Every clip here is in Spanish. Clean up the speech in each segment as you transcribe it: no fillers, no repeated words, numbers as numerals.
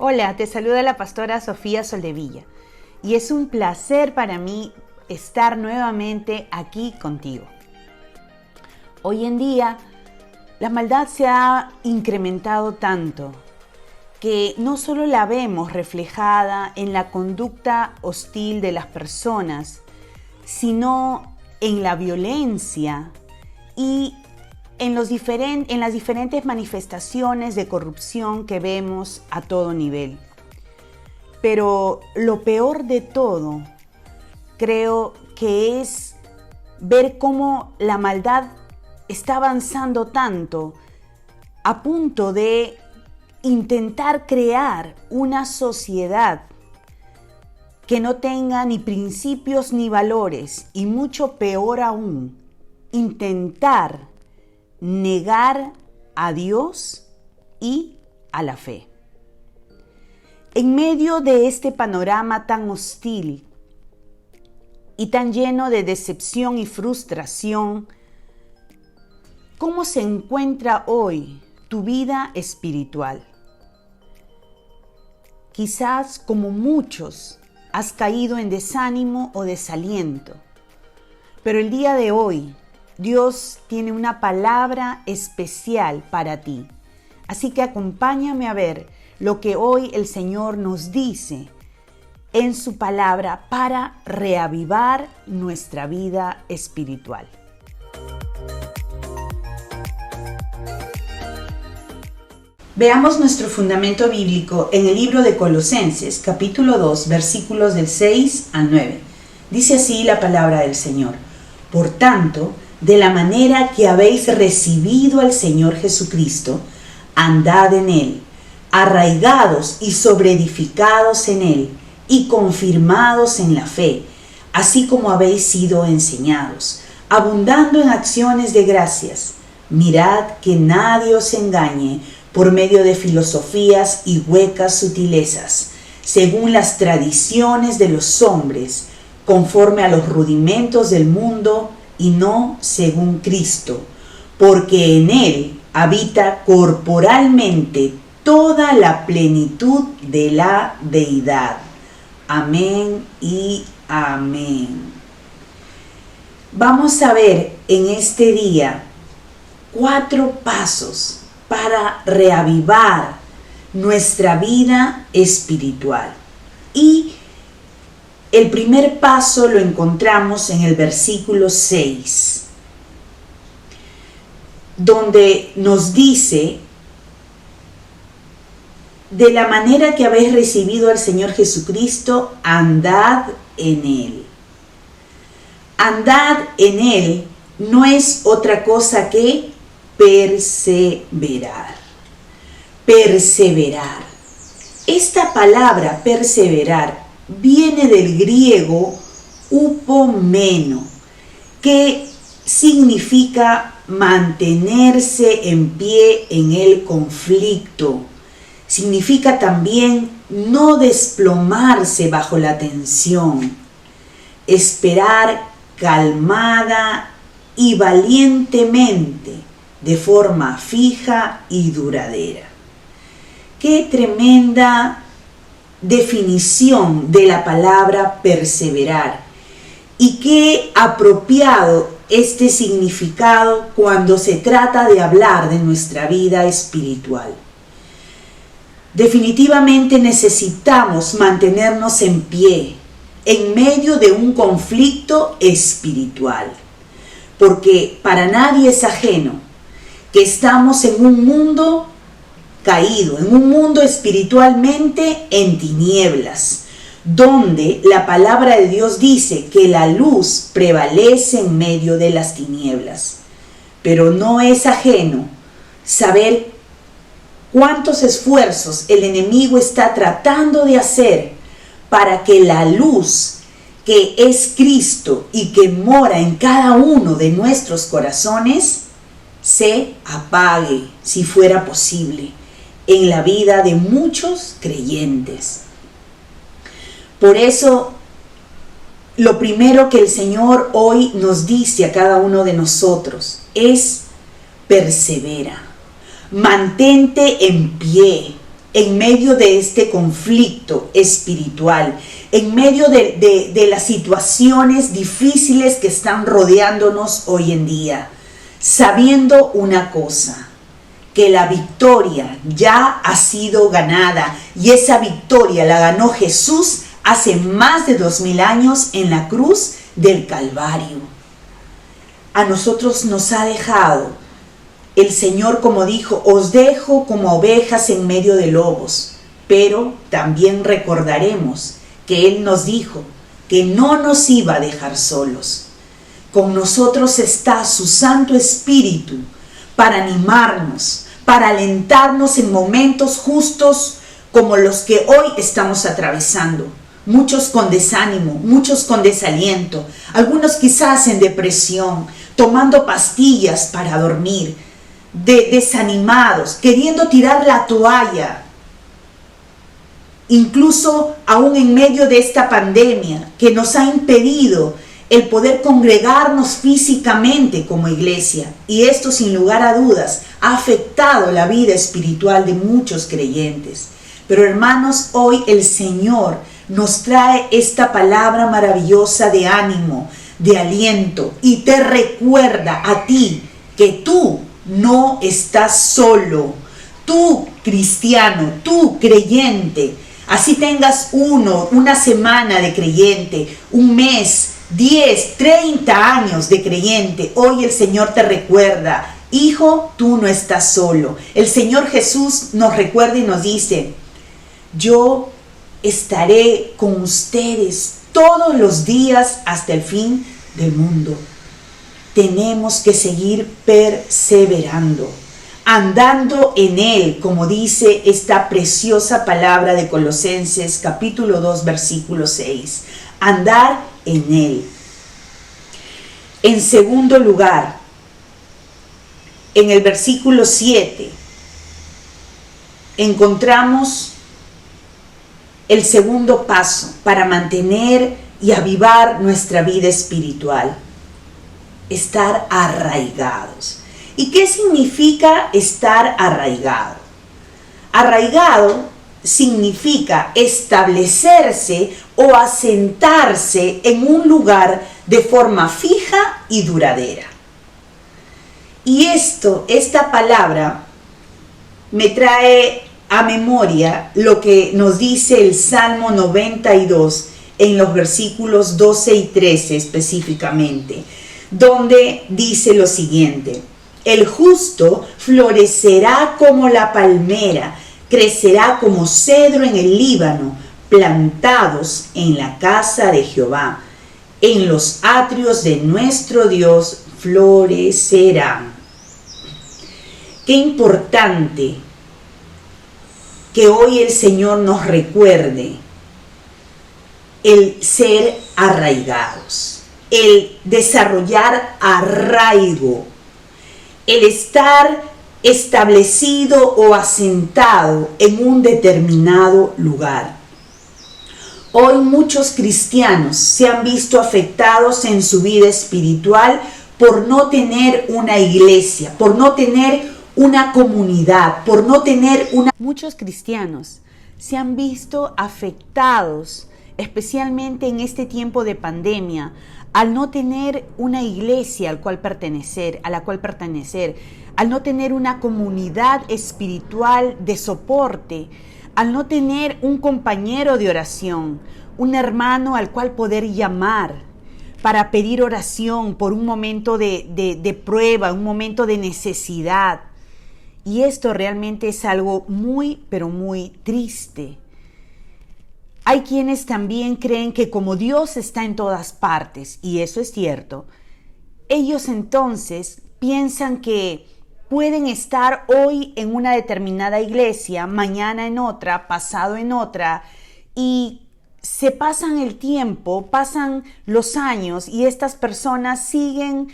Hola, te saluda la pastora Sofía Soldevilla y es un placer para mí estar nuevamente aquí contigo. Hoy en día la maldad se ha incrementado tanto que no solo la vemos reflejada en la conducta hostil de las personas, sino en la violencia y en las diferentes manifestaciones de corrupción que vemos a todo nivel. Pero lo peor de todo, creo que es ver cómo la maldad está avanzando tanto a punto de intentar crear una sociedad que no tenga ni principios ni valores y mucho peor aún, intentar negar a Dios y a la fe. En medio de este panorama tan hostil y tan lleno de decepción y frustración, ¿cómo se encuentra hoy tu vida espiritual? Quizás, como muchos, has caído en desánimo o desaliento, pero el día de hoy Dios tiene una palabra especial para ti. Así que acompáñame a ver lo que hoy el Señor nos dice en su palabra para reavivar nuestra vida espiritual. Veamos nuestro fundamento bíblico en el libro de Colosenses, capítulo 2, versículos del 6 al 9. Dice así la palabra del Señor: Por tanto, de la manera que habéis recibido al Señor Jesucristo, andad en Él, arraigados y sobreedificados en Él, y confirmados en la fe, así como habéis sido enseñados, abundando en acciones de gracias. Mirad que nadie os engañe por medio de filosofías y huecas sutilezas, según las tradiciones de los hombres, conforme a los rudimentos del mundo, y no según Cristo, porque en Él habita corporalmente toda la plenitud de la deidad. Amén y amén. Vamos a ver en este día 4 pasos para reavivar nuestra vida espiritual. Y el primer paso lo encontramos en el versículo 6, donde nos dice: de la manera que habéis recibido al Señor Jesucristo, andad en Él. Andad en Él no es otra cosa que perseverar. Perseverar. Esta palabra perseverar viene del griego upomeno, que significa mantenerse en pie en el conflicto. Significa también no desplomarse bajo la tensión, esperar calmada y valientemente, de forma fija y duradera. ¡Qué tremenda definición de la palabra perseverar! Y qué apropiado este significado cuando se trata de hablar de nuestra vida espiritual. Definitivamente necesitamos mantenernos en pie en medio de un conflicto espiritual, porque para nadie es ajeno que estamos en un mundo caído, en un mundo espiritualmente en tinieblas, donde la palabra de Dios dice que la luz prevalece en medio de las tinieblas. Pero no es ajeno saber cuántos esfuerzos el enemigo está tratando de hacer para que la luz, que es Cristo y que mora en cada uno de nuestros corazones, se apague, si fuera posible, en la vida de muchos creyentes. Por eso, lo primero que el Señor hoy nos dice a cada uno de nosotros es: persevera, mantente en pie, en medio de este conflicto espiritual, en medio de las situaciones difíciles que están rodeándonos hoy en día, sabiendo una cosa, que la victoria ya ha sido ganada, y esa victoria la ganó Jesús hace más de 2000 años en la cruz del Calvario. A nosotros nos ha dejado el Señor, como dijo, os dejo como ovejas en medio de lobos, pero también recordaremos que Él nos dijo que no nos iba a dejar solos. Con nosotros está su Santo Espíritu para animarnos, para alentarnos en momentos justos como los que hoy estamos atravesando. Muchos con desánimo, muchos con desaliento, algunos quizás en depresión, tomando pastillas para dormir, desanimados, queriendo tirar la toalla. Incluso aún en medio de esta pandemia que nos ha impedido el poder congregarnos físicamente como iglesia. Y esto, sin lugar a dudas, ha afectado la vida espiritual de muchos creyentes. Pero hermanos, hoy el Señor nos trae esta palabra maravillosa de ánimo, de aliento, y te recuerda a ti que tú no estás solo. Tú, cristiano, tú, creyente, así tengas una semana de creyente, un mes, 10, 30 años de creyente, hoy el Señor te recuerda, hijo, tú no estás solo. El Señor Jesús nos recuerda y nos dice, yo estaré con ustedes todos los días hasta el fin del mundo. Tenemos que seguir perseverando, andando en Él, como dice esta preciosa palabra de Colosenses capítulo 2, versículo 6. Andar en Él. En segundo lugar, en el versículo 7, encontramos el segundo paso para mantener y avivar nuestra vida espiritual. Estar arraigados. ¿Y qué significa estar arraigado? Arraigado significa establecerse o asentarse en un lugar de forma fija y duradera. Y esta palabra me trae a memoria lo que nos dice el Salmo 92 en los versículos 12 y 13 específicamente, donde dice lo siguiente: el justo florecerá como la palmera, crecerá como cedro en el Líbano, plantados en la casa de Jehová, en los atrios de nuestro Dios florecerán. Qué importante que hoy el Señor nos recuerde el ser arraigados, el desarrollar arraigo, el estar establecido o asentado en un determinado lugar. Hoy muchos cristianos se han visto afectados en su vida espiritual por no tener una iglesia, por no tener una comunidad, por no tener una... Muchos cristianos se han visto afectados, especialmente en este tiempo de pandemia, al no tener una iglesia a la cual pertenecer, al no tener una comunidad espiritual de soporte, al no tener un compañero de oración, un hermano al cual poder llamar para pedir oración por un momento de prueba, un momento de necesidad. Y esto realmente es algo muy, pero muy triste. Hay quienes también creen que como Dios está en todas partes, y eso es cierto, ellos entonces piensan que pueden estar hoy en una determinada iglesia, mañana en otra, pasado en otra, y se pasan el tiempo, pasan los años, y estas personas siguen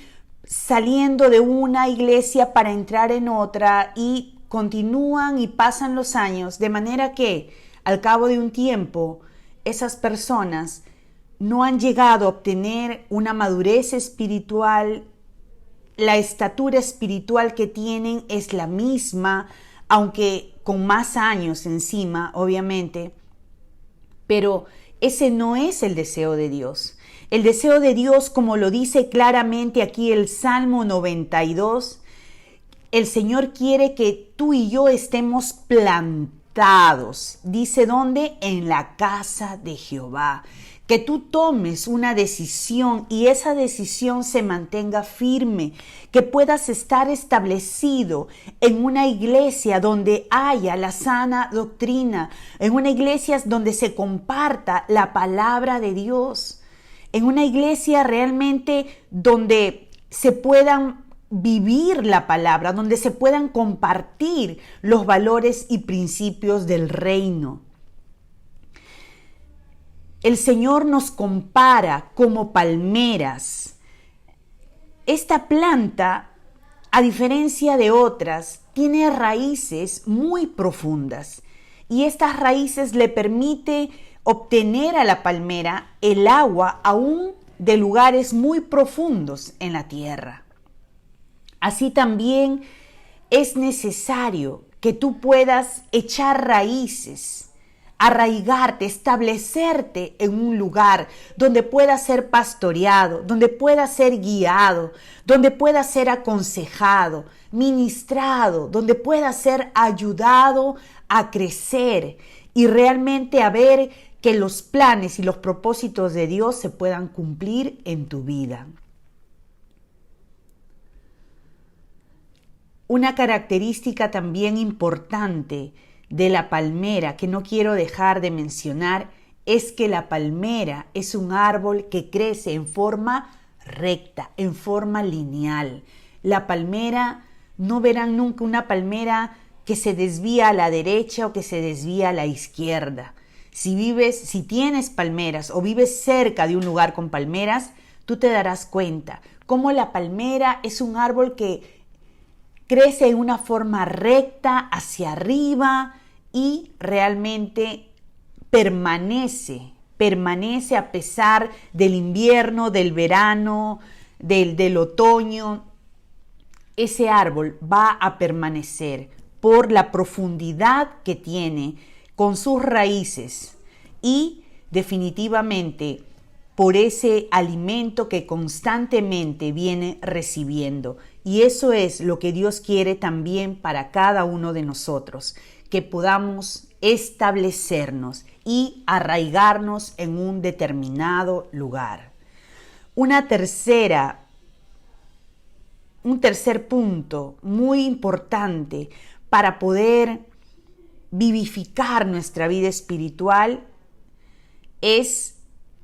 saliendo de una iglesia para entrar en otra, y continúan y pasan los años, de manera que al cabo de un tiempo, esas personas no han llegado a obtener una madurez espiritual. La estatura espiritual que tienen es la misma, aunque con más años encima, obviamente, pero ese no es el deseo de Dios. El deseo de Dios, como lo dice claramente aquí el Salmo 92, el Señor quiere que tú y yo estemos plantados. Dice, ¿dónde? En la casa de Jehová. Que tú tomes una decisión y esa decisión se mantenga firme, que puedas estar establecido en una iglesia donde haya la sana doctrina, en una iglesia donde se comparta la palabra de Dios, en una iglesia realmente donde se puedan vivir la palabra, donde se puedan compartir los valores y principios del reino. El Señor nos compara como palmeras. Esta planta, a diferencia de otras, tiene raíces muy profundas y estas raíces le permiten obtener a la palmera el agua aún de lugares muy profundos en la tierra. Así también es necesario que tú puedas echar raíces, arraigarte, establecerte en un lugar donde puedas ser pastoreado, donde puedas ser guiado, donde puedas ser aconsejado, ministrado, donde puedas ser ayudado a crecer y realmente a ver que los planes y los propósitos de Dios se puedan cumplir en tu vida. Una característica también importante de la palmera que no quiero dejar de mencionar es que la palmera es un árbol que crece en forma recta, en forma lineal. La palmera, no verán nunca una palmera que se desvía a la derecha o que se desvía a la izquierda. Si tienes palmeras o vives cerca de un lugar con palmeras, tú te darás cuenta cómo la palmera es un árbol que crece en una forma recta hacia arriba y realmente permanece a pesar del invierno, del verano, del otoño. Ese árbol va a permanecer por la profundidad que tiene con sus raíces y definitivamente por ese alimento que constantemente viene recibiendo. Y eso es lo que Dios quiere también para cada uno de nosotros, que podamos establecernos y arraigarnos en un determinado lugar. Un tercer punto muy importante para poder vivificar nuestra vida espiritual es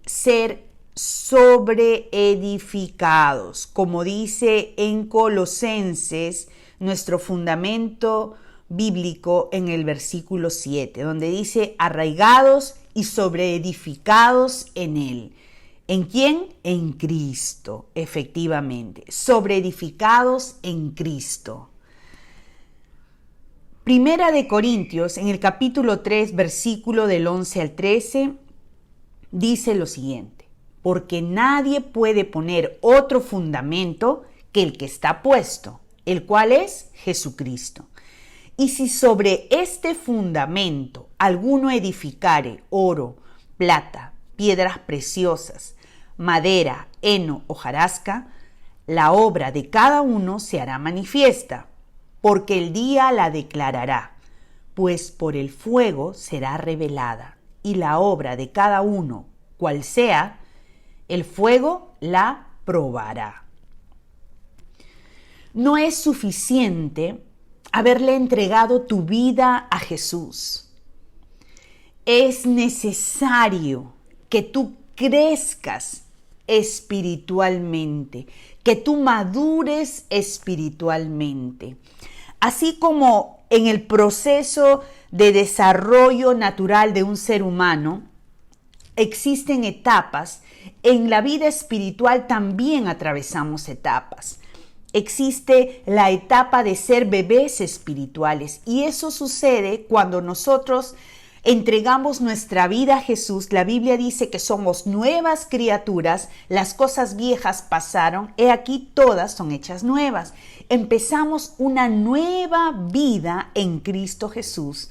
ser sobreedificados, como dice en Colosenses, nuestro fundamento bíblico en el versículo 7, donde dice arraigados y sobreedificados en Él. ¿En quién? En Cristo, efectivamente, sobreedificados en Cristo. Primera de Corintios, en el capítulo 3, versículo del 11 al 13, dice lo siguiente: porque nadie puede poner otro fundamento que el que está puesto, el cual es Jesucristo. Y si sobre este fundamento alguno edificare oro, plata, piedras preciosas, madera, heno, hojarasca, la obra de cada uno se hará manifiesta, porque el día la declarará, pues por el fuego será revelada, y la obra de cada uno, cual sea, el fuego la probará. No es suficiente haberle entregado tu vida a Jesús. Es necesario que tú crezcas espiritualmente, que tú madures espiritualmente. Así como en el proceso de desarrollo natural de un ser humano, existen etapas, en la vida espiritual también atravesamos etapas. Existe la etapa de ser bebés espirituales y eso sucede cuando nosotros entregamos nuestra vida a Jesús, la Biblia dice que somos nuevas criaturas, las cosas viejas pasaron, he aquí todas son hechas nuevas. Empezamos una nueva vida en Cristo Jesús.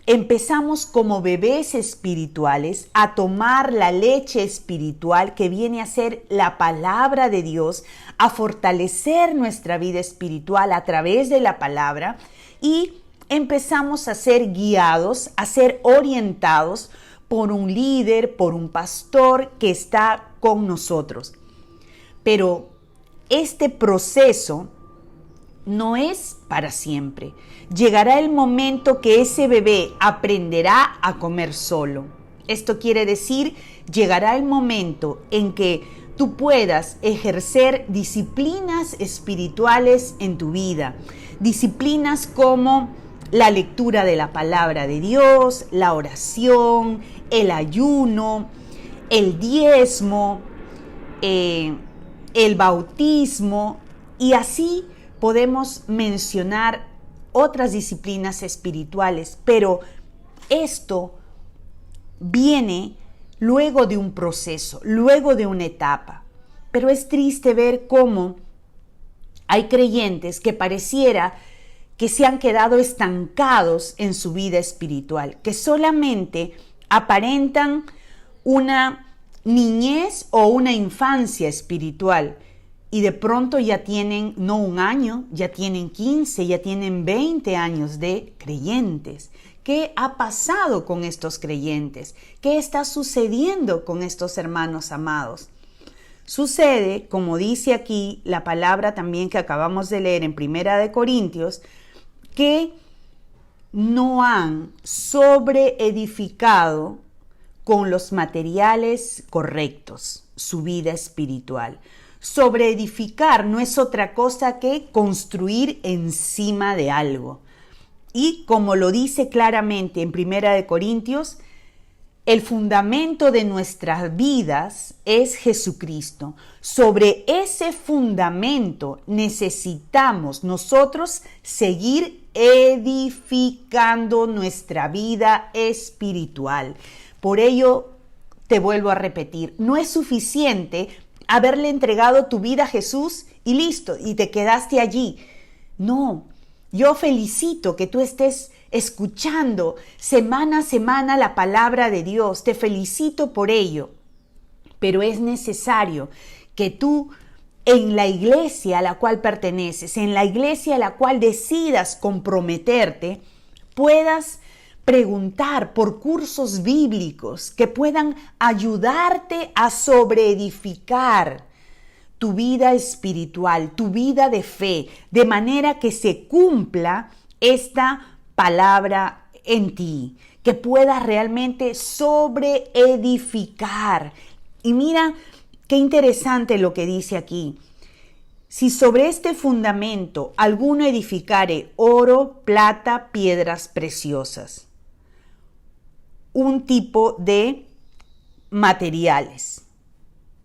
Empezamos como bebés espirituales a tomar la leche espiritual que viene a ser la palabra de Dios, a fortalecer nuestra vida espiritual a través de la palabra y empezamos a ser guiados, a ser orientados por un líder, por un pastor que está con nosotros. Pero este proceso no es para siempre. Llegará el momento que ese bebé aprenderá a comer solo. Esto quiere decir, llegará el momento en que tú puedas ejercer disciplinas espirituales en tu vida. Disciplinas como la lectura de la palabra de Dios, la oración, el ayuno, el diezmo, el bautismo, y así podemos mencionar otras disciplinas espirituales, pero esto viene luego de un proceso, luego de una etapa. Pero es triste ver cómo hay creyentes que pareciera que se han quedado estancados en su vida espiritual, que solamente aparentan una niñez o una infancia espiritual, y de pronto ya tienen no un año, ya tienen 15, ya tienen 20 años de creyentes. ¿Qué ha pasado con estos creyentes? ¿Qué está sucediendo con estos hermanos amados? Sucede, como dice aquí la palabra también que acabamos de leer en 1 Corintios, que no han sobreedificado con los materiales correctos su vida espiritual. Sobreedificar no es otra cosa que construir encima de algo. Y como lo dice claramente en 1 Corintios, el fundamento de nuestras vidas es Jesucristo. Sobre ese fundamento necesitamos nosotros seguir edificando nuestra vida espiritual. Por ello, te vuelvo a repetir, no es suficiente haberle entregado tu vida a Jesús y listo, y te quedaste allí. No, yo felicito que tú estés escuchando semana a semana la palabra de Dios. Te felicito por ello. Pero es necesario que tú en la iglesia a la cual perteneces, en la iglesia a la cual decidas comprometerte, puedas preguntar por cursos bíblicos que puedan ayudarte a sobreedificar tu vida espiritual, tu vida de fe, de manera que se cumpla esta palabra en ti, que puedas realmente sobreedificar. Y mira qué interesante lo que dice aquí. Si sobre este fundamento alguno edificare oro, plata, piedras preciosas, un tipo de materiales.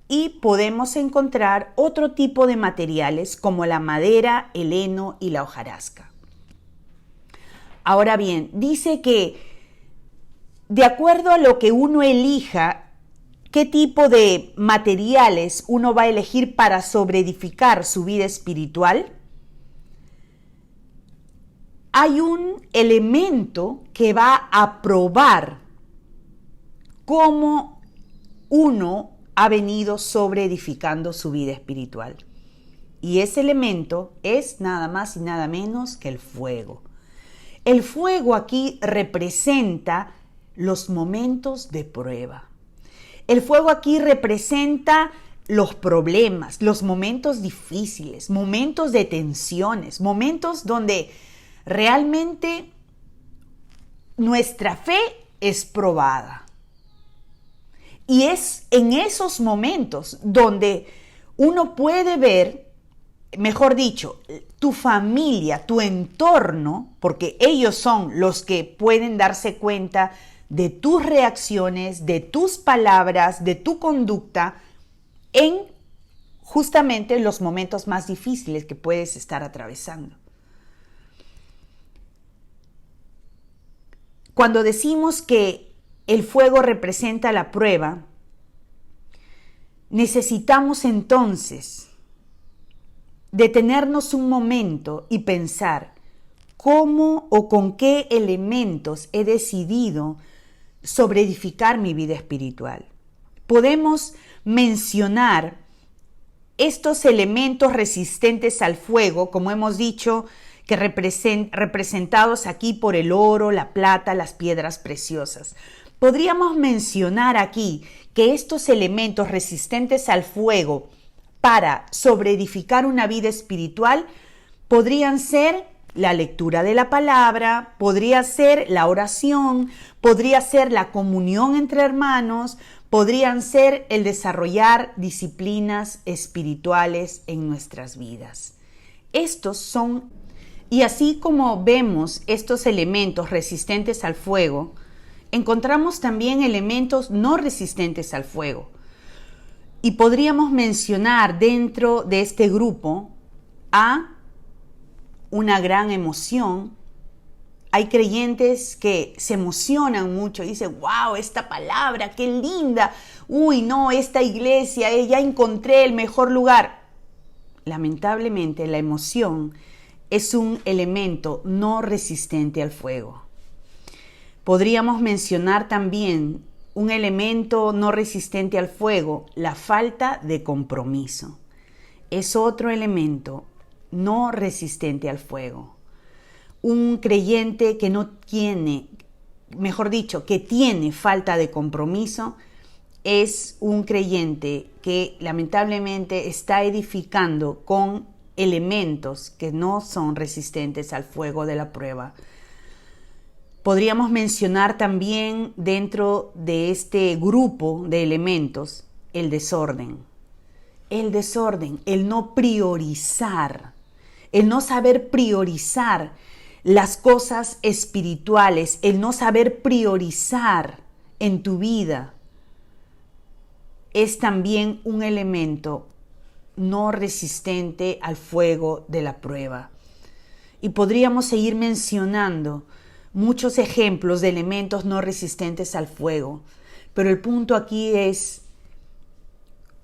Y podemos encontrar otro tipo de materiales como la madera, el heno y la hojarasca. Ahora bien, dice que de acuerdo a lo que uno elija, qué tipo de materiales uno va a elegir para sobreedificar su vida espiritual, hay un elemento que va a probar cómo uno ha venido sobreedificando su vida espiritual. Y ese elemento es nada más y nada menos que el fuego. El fuego aquí representa los momentos de prueba. El fuego aquí representa los problemas, los momentos difíciles, momentos de tensiones, momentos donde realmente nuestra fe es probada. Y es en esos momentos donde uno puede ver, mejor dicho, tu familia, tu entorno, porque ellos son los que pueden darse cuenta de tus reacciones, de tus palabras, de tu conducta en justamente los momentos más difíciles que puedes estar atravesando. Cuando decimos que el fuego representa la prueba, necesitamos entonces detenernos un momento y pensar cómo o con qué elementos he decidido sobreedificar mi vida espiritual. Podemos mencionar estos elementos resistentes al fuego, como hemos dicho, que representados aquí por el oro, la plata, las piedras preciosas. Podríamos mencionar aquí que estos elementos resistentes al fuego para sobreedificar una vida espiritual podrían ser la lectura de la palabra, podría ser la oración, podría ser la comunión entre hermanos, podrían ser el desarrollar disciplinas espirituales en nuestras vidas. Estos son, y así como vemos estos elementos resistentes al fuego, encontramos también elementos no resistentes al fuego. Y podríamos mencionar dentro de este grupo a una gran emoción. Hay creyentes que se emocionan mucho y dicen, wow, esta palabra, qué linda. Uy, no, esta iglesia, ya encontré el mejor lugar. Lamentablemente, la emoción es un elemento no resistente al fuego. Podríamos mencionar también un elemento no resistente al fuego, la falta de compromiso. Es otro elemento no resistente al fuego. Un creyente que no tiene, mejor dicho, que tiene falta de compromiso, es un creyente que lamentablemente está edificando con elementos que no son resistentes al fuego de la prueba. Podríamos mencionar también dentro de este grupo de elementos el desorden. El desorden, el no priorizar, el no saber priorizar las cosas espirituales, el no saber priorizar en tu vida, es también un elemento no resistente al fuego de la prueba. Y podríamos seguir mencionando muchos ejemplos de elementos no resistentes al fuego, pero el punto aquí es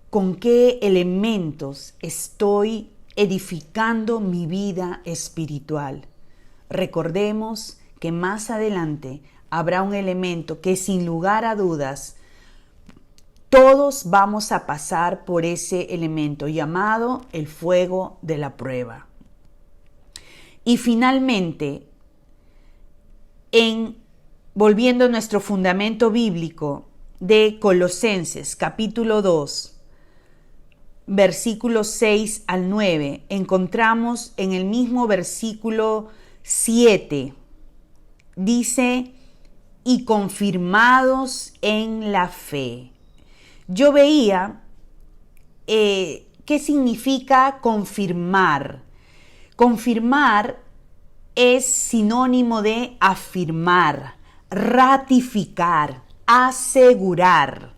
con qué elementos estoy edificando mi vida espiritual. Recordemos que más adelante habrá un elemento que sin lugar a dudas todos vamos a pasar por ese elemento llamado el fuego de la prueba. Y finalmente, volviendo a nuestro fundamento bíblico de Colosenses capítulo 2, versículos 6 al 9, encontramos en el mismo versículo 7, dice, y confirmados en la fe. Yo veía qué significa confirmar. Confirmar es sinónimo de afirmar, ratificar, asegurar.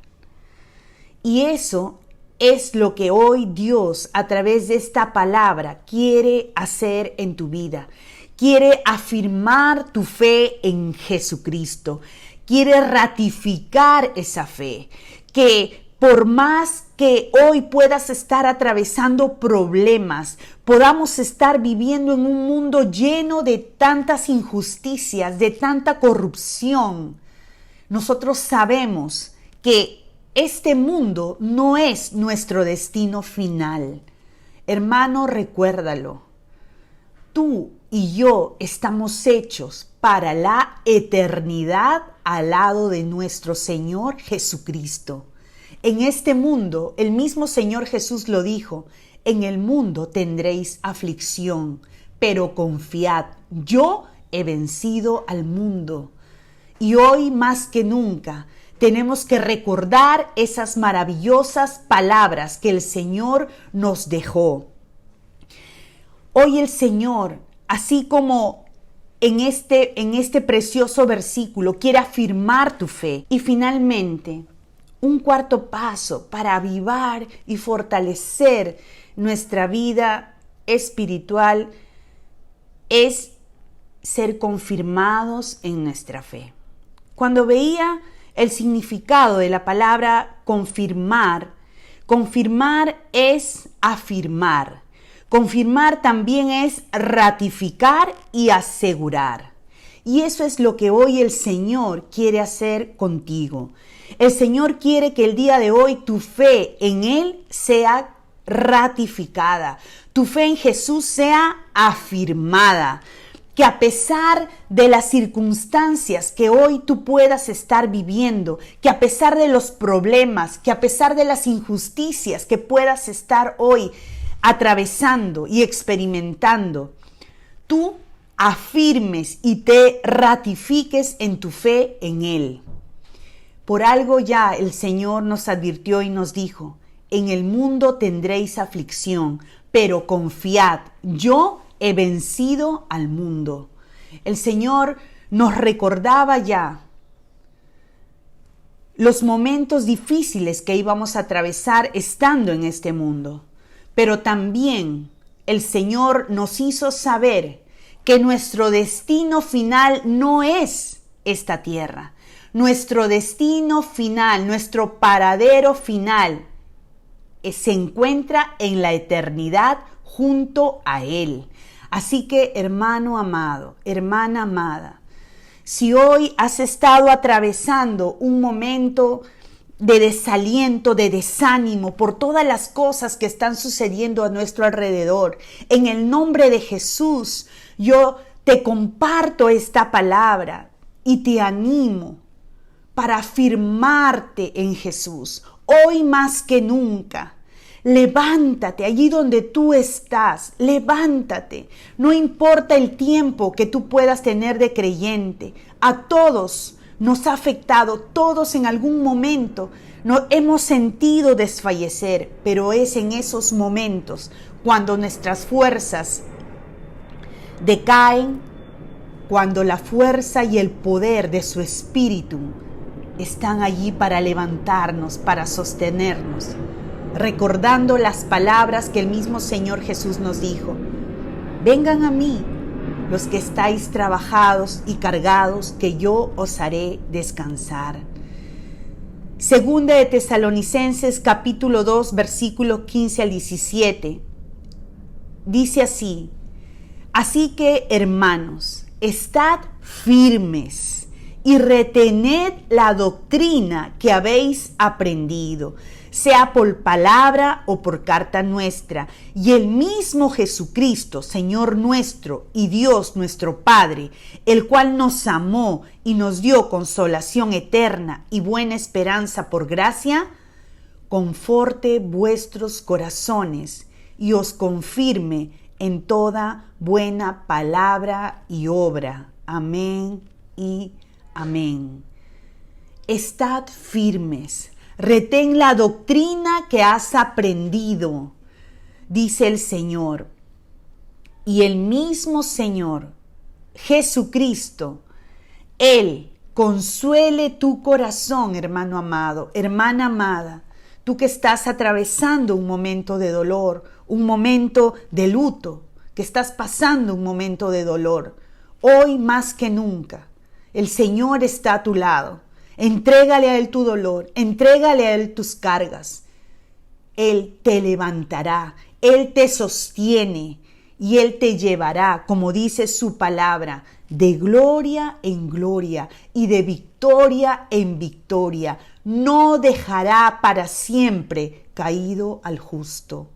Y eso es lo que hoy Dios, a través de esta palabra, quiere hacer en tu vida. Quiere afirmar tu fe en Jesucristo. Quiere ratificar esa fe. Que por más que hoy puedas estar atravesando problemas, podamos estar viviendo en un mundo lleno de tantas injusticias, de tanta corrupción, nosotros sabemos que este mundo no es nuestro destino final. Hermano, recuérdalo. Tú y yo estamos hechos para la eternidad al lado de nuestro Señor Jesucristo. En este mundo, el mismo Señor Jesús lo dijo, en el mundo tendréis aflicción, pero confiad, yo he vencido al mundo. Y hoy más que nunca tenemos que recordar esas maravillosas palabras que el Señor nos dejó. Hoy el Señor, así como en este precioso versículo, quiere afirmar tu fe. Y finalmente, un cuarto paso para avivar y fortalecer nuestra vida espiritual es ser confirmados en nuestra fe. Cuando veía el significado de la palabra confirmar, confirmar es afirmar. Confirmar también es ratificar y asegurar. Y eso es lo que hoy el Señor quiere hacer contigo. El Señor quiere que el día de hoy tu fe en Él sea ratificada. Tu fe en Jesús sea afirmada. Que a pesar de las circunstancias que hoy tú puedas estar viviendo, que a pesar de los problemas, que a pesar de las injusticias que puedas estar hoy atravesando y experimentando, tú afirmes y te ratifiques en tu fe en Él. Por algo ya el Señor nos advirtió y nos dijo: en el mundo tendréis aflicción, pero confiad, yo he vencido al mundo. El Señor nos recordaba ya los momentos difíciles que íbamos a atravesar estando en este mundo, pero también el Señor nos hizo saber que nuestro destino final no es esta tierra. Nuestro destino final, nuestro paradero final se encuentra en la eternidad junto a Él. Así que, hermano amado, hermana amada, si hoy has estado atravesando un momento de desaliento, de desánimo por todas las cosas que están sucediendo a nuestro alrededor, en el nombre de Jesús, yo te comparto esta palabra y te animo para afirmarte en Jesús. Hoy más que nunca, levántate allí donde tú estás, levántate. No importa el tiempo que tú puedas tener de creyente, a todos nos ha afectado, todos en algún momento nos hemos sentido desfallecer, pero es en esos momentos cuando nuestras fuerzas decaen, cuando la fuerza y el poder de su Espíritu están allí para levantarnos, para sostenernos, recordando las palabras que el mismo Señor Jesús nos dijo: vengan a mí los que estáis trabajados y cargados, que yo os haré descansar. Segunda de Tesalonicenses capítulo 2 versículos 15 al 17 dice así: así que, hermanos, estad firmes y retened la doctrina que habéis aprendido, sea por palabra o por carta nuestra, y el mismo Jesucristo, Señor nuestro y Dios nuestro Padre, el cual nos amó y nos dio consolación eterna y buena esperanza por gracia, conforte vuestros corazones y os confirme en toda buena palabra y obra. Amén y amén. Estad firmes. Retén la doctrina que has aprendido, dice el Señor. Y el mismo Señor, Jesucristo, Él consuele tu corazón, hermano amado, hermana amada. Tú que estás atravesando un momento de dolor, un momento de luto, que estás pasando un momento de dolor. Hoy más que nunca, el Señor está a tu lado. Entrégale a Él tu dolor, entrégale a Él tus cargas. Él te levantará, Él te sostiene y Él te llevará, como dice su palabra, de gloria en gloria y de victoria en victoria. No dejará para siempre caído al justo.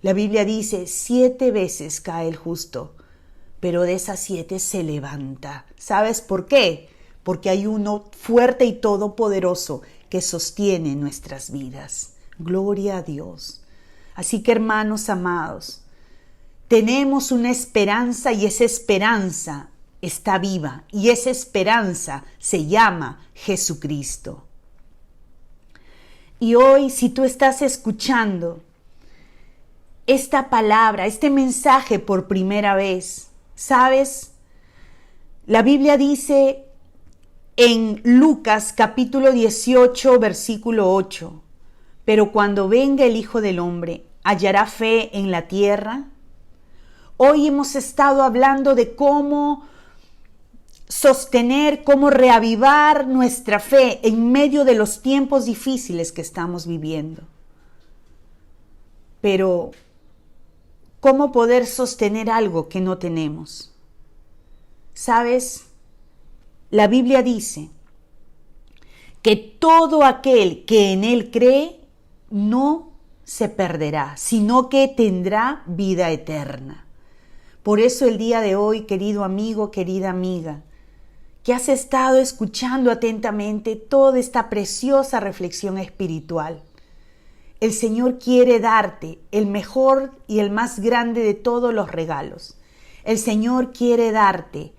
La Biblia dice: 7 veces cae el justo, pero de esas 7 se levanta. ¿Sabes por qué? Porque hay uno fuerte y todopoderoso que sostiene nuestras vidas. Gloria a Dios. Así que, hermanos amados, tenemos una esperanza y esa esperanza está viva y esa esperanza se llama Jesucristo. Y hoy, si tú estás escuchando esta palabra, este mensaje por primera vez, ¿sabes? La Biblia dice en Lucas capítulo 18, versículo 8, pero cuando venga el Hijo del Hombre, ¿hallará fe en la tierra? Hoy hemos estado hablando de cómo sostener, cómo reavivar nuestra fe en medio de los tiempos difíciles que estamos viviendo. Pero, ¿cómo poder sostener algo que no tenemos? ¿Sabes? La Biblia dice que todo aquel que en Él cree no se perderá, sino que tendrá vida eterna. Por eso el día de hoy, querido amigo, querida amiga, que has estado escuchando atentamente toda esta preciosa reflexión espiritual, el Señor quiere darte el mejor y el más grande de todos los regalos. El Señor quiere darte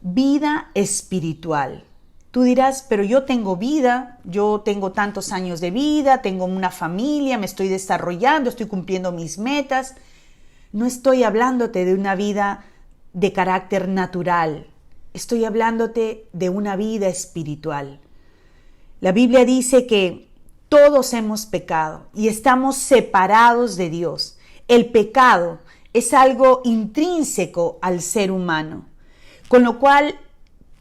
vida espiritual. Tú dirás, pero yo tengo vida, yo tengo tantos años de vida, tengo una familia, me estoy desarrollando, estoy cumpliendo mis metas. No estoy hablándote de una vida de carácter natural, estoy hablándote de una vida espiritual. La Biblia dice que todos hemos pecado y estamos separados de Dios. El pecado es algo intrínseco al ser humano, con lo cual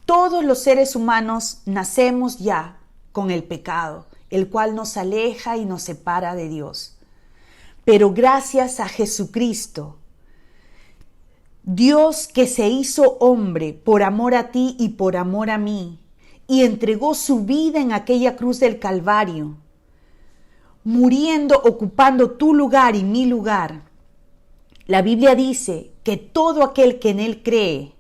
todos los seres humanos nacemos ya con el pecado, el cual nos aleja y nos separa de Dios. Pero gracias a Jesucristo, Dios que se hizo hombre por amor a ti y por amor a mí, y entregó su vida en aquella cruz del Calvario, muriendo, ocupando tu lugar y mi lugar. La Biblia dice que todo aquel que en Él cree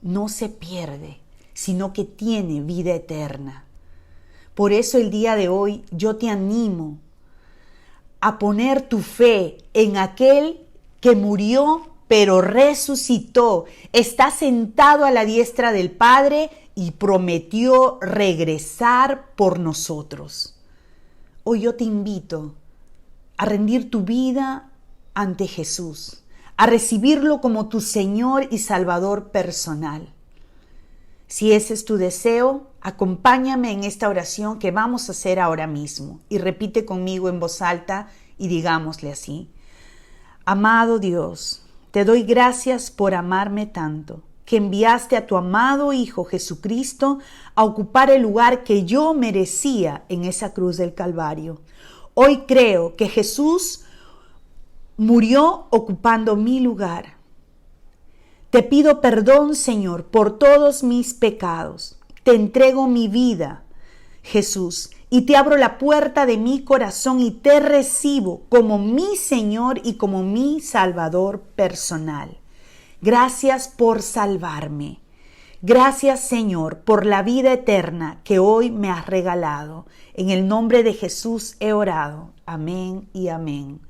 no se pierde, sino que tiene vida eterna. Por eso el día de hoy yo te animo a poner tu fe en aquel que murió pero resucitó, está sentado a la diestra del Padre y prometió regresar por nosotros. Hoy yo te invito a rendir tu vida ante Jesús, a recibirlo como tu Señor y Salvador personal. Si ese es tu deseo, acompáñame en esta oración que vamos a hacer ahora mismo y repite conmigo en voz alta y digámosle así: Amado Dios, te doy gracias por amarme tanto, que enviaste a tu amado Hijo Jesucristo a ocupar el lugar que yo merecía en esa cruz del Calvario. Hoy creo que Jesús murió ocupando mi lugar. Te pido perdón, Señor, por todos mis pecados. Te entrego mi vida, Jesús, y te abro la puerta de mi corazón y te recibo como mi Señor y como mi Salvador personal. Gracias por salvarme. Gracias, Señor, por la vida eterna que hoy me has regalado. En el nombre de Jesús he orado. Amén y amén.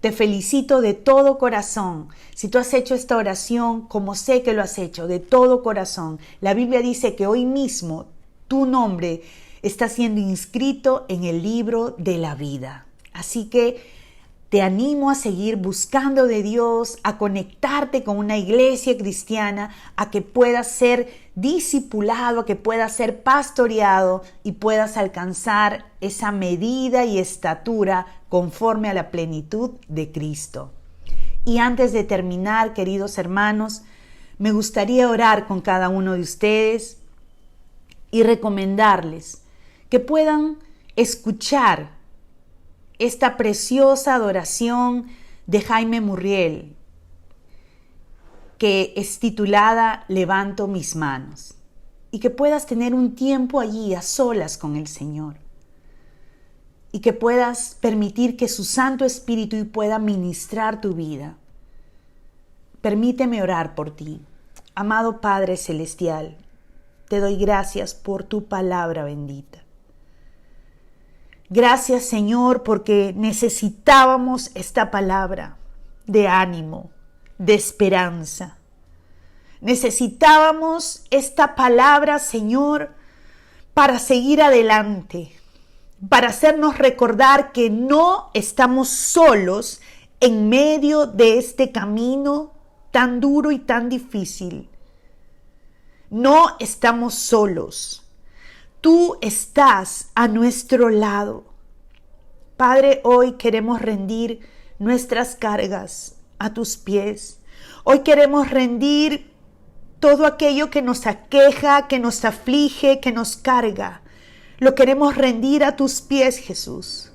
Te felicito de todo corazón. Si tú has hecho esta oración, como sé que lo has hecho, de todo corazón, la Biblia dice que hoy mismo tu nombre está siendo inscrito en el libro de la vida. Así que te animo a seguir buscando de Dios, a conectarte con una iglesia cristiana, a que puedas ser discipulado, a que puedas ser pastoreado y puedas alcanzar esa medida y estatura conforme a la plenitud de Cristo. Y antes de terminar, queridos hermanos, me gustaría orar con cada uno de ustedes y recomendarles que puedan escuchar esta preciosa adoración de Jaime Murriel, que es titulada Levanto mis manos, y que puedas tener un tiempo allí a solas con el Señor, y que puedas permitir que su Santo Espíritu pueda ministrar tu vida. Permíteme orar por ti. Amado Padre Celestial, te doy gracias por tu palabra bendita. Gracias, Señor, porque necesitábamos esta palabra de ánimo, de esperanza. Necesitábamos esta palabra, Señor, para seguir adelante, para hacernos recordar que no estamos solos en medio de este camino tan duro y tan difícil. No estamos solos. Tú estás a nuestro lado. Padre, hoy queremos rendir nuestras cargas a tus pies. Hoy queremos rendir todo aquello que nos aqueja, que nos aflige, que nos carga, lo queremos rendir a tus pies, Jesús,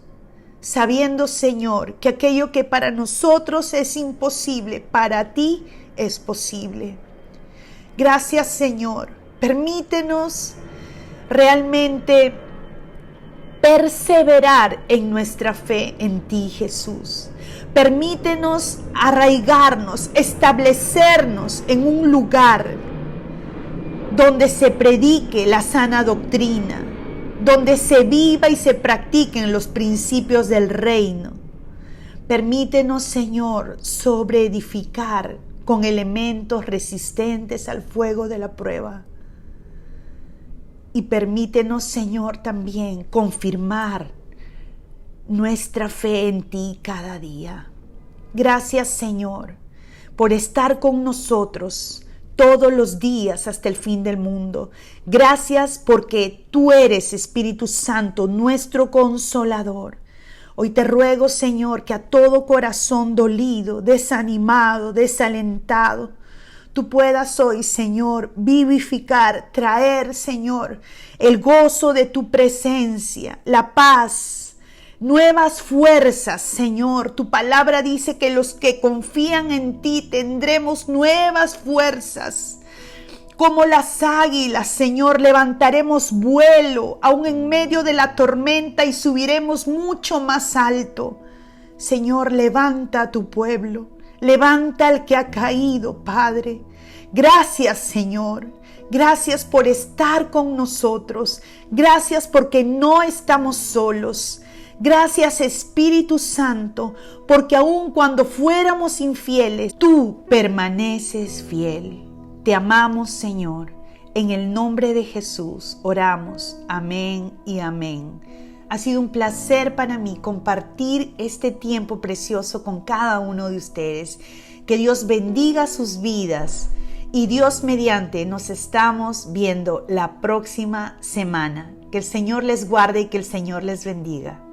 sabiendo, Señor, que aquello que para nosotros es imposible, para ti es posible. Gracias, Señor. Permítenos realmente perseverar en nuestra fe en ti, Jesús. Permítenos arraigarnos, establecernos en un lugar donde se predique la sana doctrina, donde se viva y se practiquen los principios del reino. Permítenos, Señor, sobreedificar con elementos resistentes al fuego de la prueba. Y permítenos, Señor, también confirmar nuestra fe en ti cada día. Gracias, Señor, por estar con nosotros todos los días hasta el fin del mundo. Gracias porque tú eres, Espíritu Santo, nuestro consolador. Hoy te ruego, Señor, que a todo corazón dolido, desanimado, desalentado, tú puedas hoy, Señor, vivificar, traer, Señor, el gozo de tu presencia, la paz, nuevas fuerzas, Señor. Tu palabra dice que los que confían en ti tendremos nuevas fuerzas. Como las águilas, Señor, levantaremos vuelo aún en medio de la tormenta y subiremos mucho más alto. Señor, levanta a tu pueblo, levanta al que ha caído, Padre. Gracias, Señor. Gracias por estar con nosotros. Gracias porque no estamos solos. Gracias, Espíritu Santo, porque aun cuando fuéramos infieles, tú permaneces fiel. Te amamos, Señor. En el nombre de Jesús oramos. Amén y amén. Ha sido un placer para mí compartir este tiempo precioso con cada uno de ustedes. Que Dios bendiga sus vidas y Dios mediante nos estamos viendo la próxima semana. Que el Señor les guarde y que el Señor les bendiga.